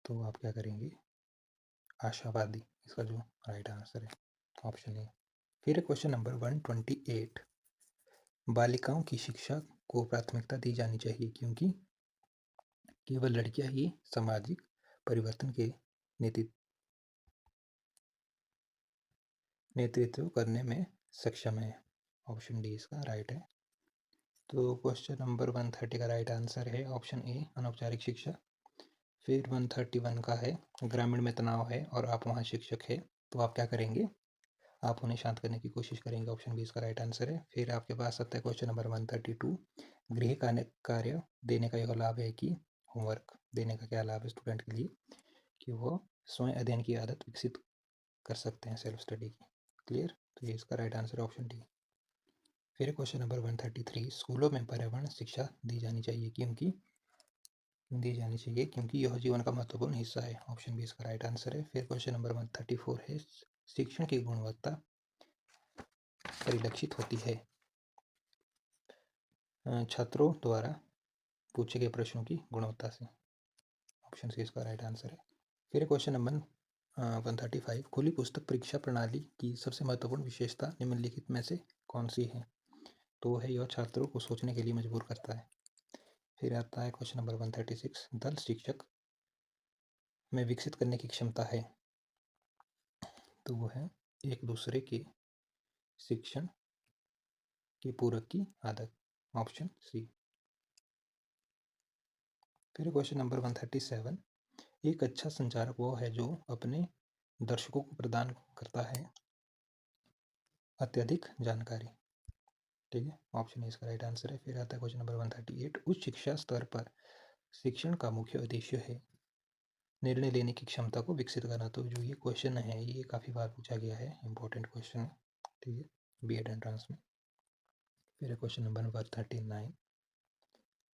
तो आप क्या करेंगे? आशावादी इसका जो राइट आंसर है ऑप्शन ए। फिर क्वेश्चन नंबर 128, बालिकाओं की शिक्षा को प्राथमिकता दी जानी चाहिए क्योंकि केवल लड़कियां ही सामाजिक परिवर्तन के नेतृत्व करने में सक्षम है। ऑप्शन डी इसका राइट है। तो क्वेश्चन नंबर 130 का राइट आंसर है ऑप्शन ए अनौपचारिक शिक्षा। फिर 131 का है, ग्रामीण में तनाव है और आप वहाँ शिक्षक है तो आप क्या करेंगे? आप उन्हें शांत करने की कोशिश करेंगे। ऑप्शन बी इसका राइट आंसर है। फिर आपके पास आता है क्वेश्चन नंबर 132, गृह कार्य देने का यह लाभ है कि होमवर्क देने का क्या लाभ है स्टूडेंट के लिए कि वो स्वयं अध्ययन की आदत विकसित कर सकते हैं, सेल्फ स्टडी की। क्लियर? तो ये इसका राइट आंसर है ऑप्शन डी। फिर क्वेश्चन नंबर 133, स्कूलों में पर्यावरण शिक्षा दी जानी चाहिए क्योंकि यह जीवन का महत्वपूर्ण हिस्सा है। ऑप्शन बी इसका राइट आंसर है। फिर क्वेश्चन नंबर 134 है, शिक्षण की गुणवत्ता परिलक्षित होती है छात्रों द्वारा पूछे गए प्रश्नों की गुणवत्ता से। ऑप्शन सी इसका राइट आंसर है। फिर क्वेश्चन नंबर 135, खुली पुस्तक परीक्षा प्रणाली की सबसे महत्वपूर्ण विशेषता निम्नलिखित में से कौन सी है? तो है यह छात्रों को सोचने के लिए मजबूर करता है। फिर आता है क्वेश्चन नंबर 136, दल शिक्षक में विकसित करने की क्षमता है, तो वो है एक दूसरे के शिक्षण के पूरक की आदत। Option C. फिर क्वेश्चन नंबर 137, एक अच्छा संचारक वो है जो अपने दर्शकों को प्रदान करता है अत्यधिक जानकारी। ठीक है, ऑप्शन ए इसका राइट आंसर है। फिर आता है क्वेश्चन नंबर 138, उच्च शिक्षा स्तर पर शिक्षण का मुख्य उद्देश्य है निर्णय लेने की क्षमता को विकसित करना। तो जो ये क्वेश्चन है ये काफ़ी बार पूछा गया है, इंपॉर्टेंट क्वेश्चन है। ठीक है, बीएड एंट्रेंस में। फिर क्वेश्चन नंबर 139,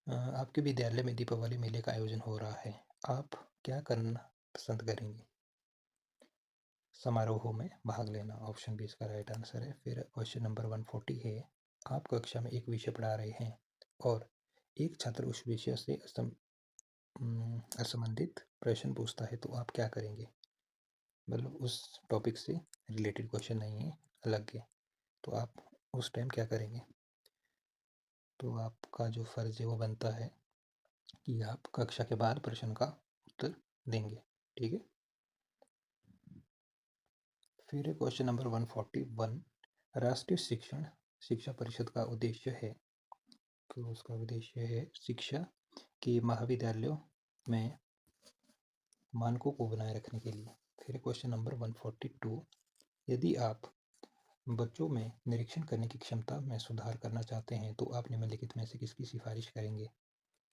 आपके विद्यालय में दीपावली मेले का आयोजन हो रहा है, आप क्या करना पसंद करेंगे? समारोहों में भाग लेना, ऑप्शन बी इसका राइट आंसर है। फिर क्वेश्चन नंबर 140 है, आप कक्षा में एक विषय पढ़ा रहे हैं और एक छात्र उस विषय से असंबंधित प्रश्न पूछता है तो आप क्या करेंगे। मतलब उस टॉपिक से रिलेटेड क्वेश्चन नहीं है, अलग है, तो आप उस टाइम क्या करेंगे। तो आपका जो फर्ज है वो बनता है कि आप कक्षा के बाद प्रश्न का उत्तर देंगे, ठीक है। फिर क्वेश्चन नंबर 141, राष्ट्रीय शिक्षा परिषद का उद्देश्य है, तो उसका उद्देश्य है शिक्षा के महाविद्यालयों में मानकों को बनाए रखने के लिए। फिर क्वेश्चन नंबर 142, यदि आप बच्चों में निरीक्षण करने की क्षमता में सुधार करना चाहते हैं तो आप निम्नलिखित में से किसकी सिफारिश करेंगे।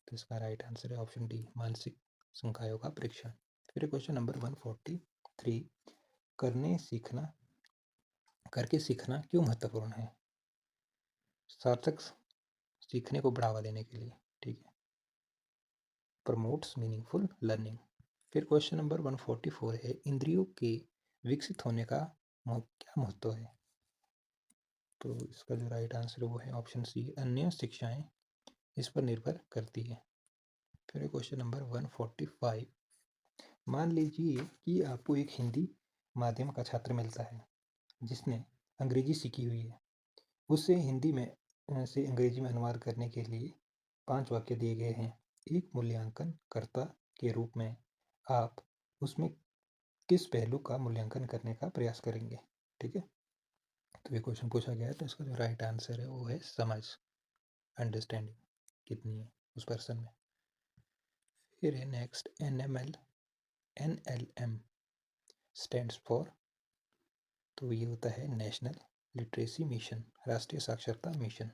तो इसका राइट आंसर है ऑप्शन डी, मानसिक संकायों का परीक्षण। फिर क्वेश्चन नंबर 143, करके सीखना क्यों महत्वपूर्ण है। सार्थक सीखने को बढ़ावा देने के लिए, ठीक है, प्रमोट्स मीनिंगफुल लर्निंग। फिर क्वेश्चन नंबर 144 है, इंद्रियों के विकसित होने का क्या महत्व है। तो इसका जो राइट आंसर है वो है ऑप्शन सी, अन्य शिक्षाएं इस पर निर्भर करती है। फिर क्वेश्चन नंबर 145, मान लीजिए कि आपको एक हिंदी माध्यम का छात्र मिलता है जिसने अंग्रेजी सीखी हुई है, उससे हिंदी में से अंग्रेजी में अनुवाद करने के लिए 5 वाक्य दिए गए हैं। एक मूल्यांकन कर्ता के रूप में आप उसमें किस पहलू का मूल्यांकन करने का प्रयास करेंगे, ठीक है। तो ये क्वेश्चन पूछा गया है, तो इसका जो राइट आंसर है वो है समझ, अंडरस्टैंडिंग कितनी है उस पर्सन में। फिर है नेक्स्ट, NLM स्टैंड्स फॉर, तो ये होता है नेशनल लिटरेसी मिशन, राष्ट्रीय साक्षरता मिशन।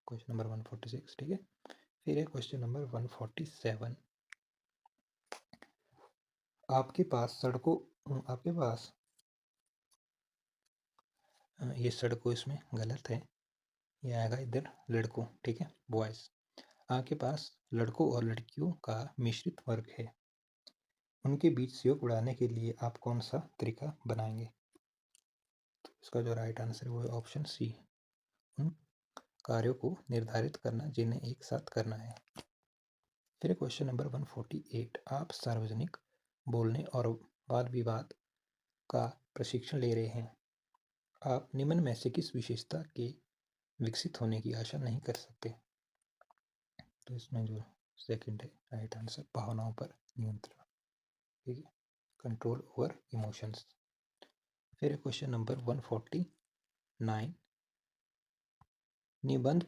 क्वेश्चन नंबर 146, ठीक है। फिर है क्वेश्चन नंबर 147, आपके पास ये सड़कों इसमें गलत है, ये आएगा इधर लड़कों, ठीक है, बॉयज। आपके पास लड़कों और लड़कियों का मिश्रित वर्ग है, उनके बीच सहयोग बढ़ाने के लिए आप कौन सा तरीका बनाएंगे। तो इसका जो राइट आंसर है वो है ऑप्शन सी, उन कार्यों को निर्धारित करना जिन्हें एक साथ करना है। फिर क्वेश्चन नंबर 148, आप सार्वजनिक बोलने और वाद विवाद का प्रशिक्षण ले रहे हैं, आप निम्न में से किस विशेषता के विकसित होने की आशा नहीं कर सकते। तो इसमें जो सेकंड है राइट आंसर, भावनाओं पर नियंत्रण, ठीक है, कंट्रोल ओवर इमोशंस। फिर क्वेश्चन नंबर 149, निबंध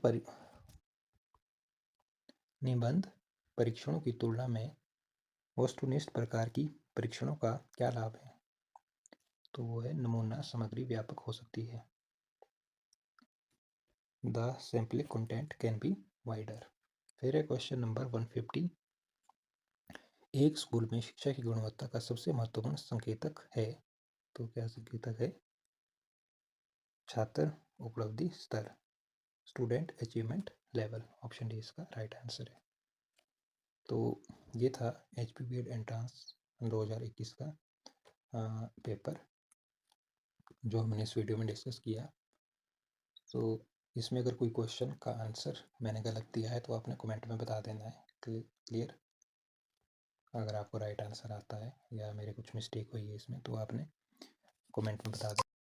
परीक्षणों की तुलना में वस्तुनिष्ठ प्रकार की परीक्षणों का क्या लाभ है। तो वो है नमूना सामग्री व्यापक हो सकती है, the sample content can be wider. फिर है क्वेश्चन नंबर 150, एक स्कूल में शिक्षा की गुणवत्ता का सबसे महत्वपूर्ण संकेतक है, तो क्या संकेतक है, छात्र उपलब्धि स्तर, student achievement level, option D इसका राइट आंसर है। तो ये था HPBED एंट्रांस 2021 का पेपर जो हमने इस वीडियो में डिस्कस किया। तो इसमें अगर कोई क्वेश्चन का आंसर मैंने गलत दिया है तो आपने कमेंट में बता देना है, क्लियर। अगर आपको राइट आंसर आता है या मेरे कुछ मिस्टेक हुई है इसमें तो आपने कमेंट में बता देना।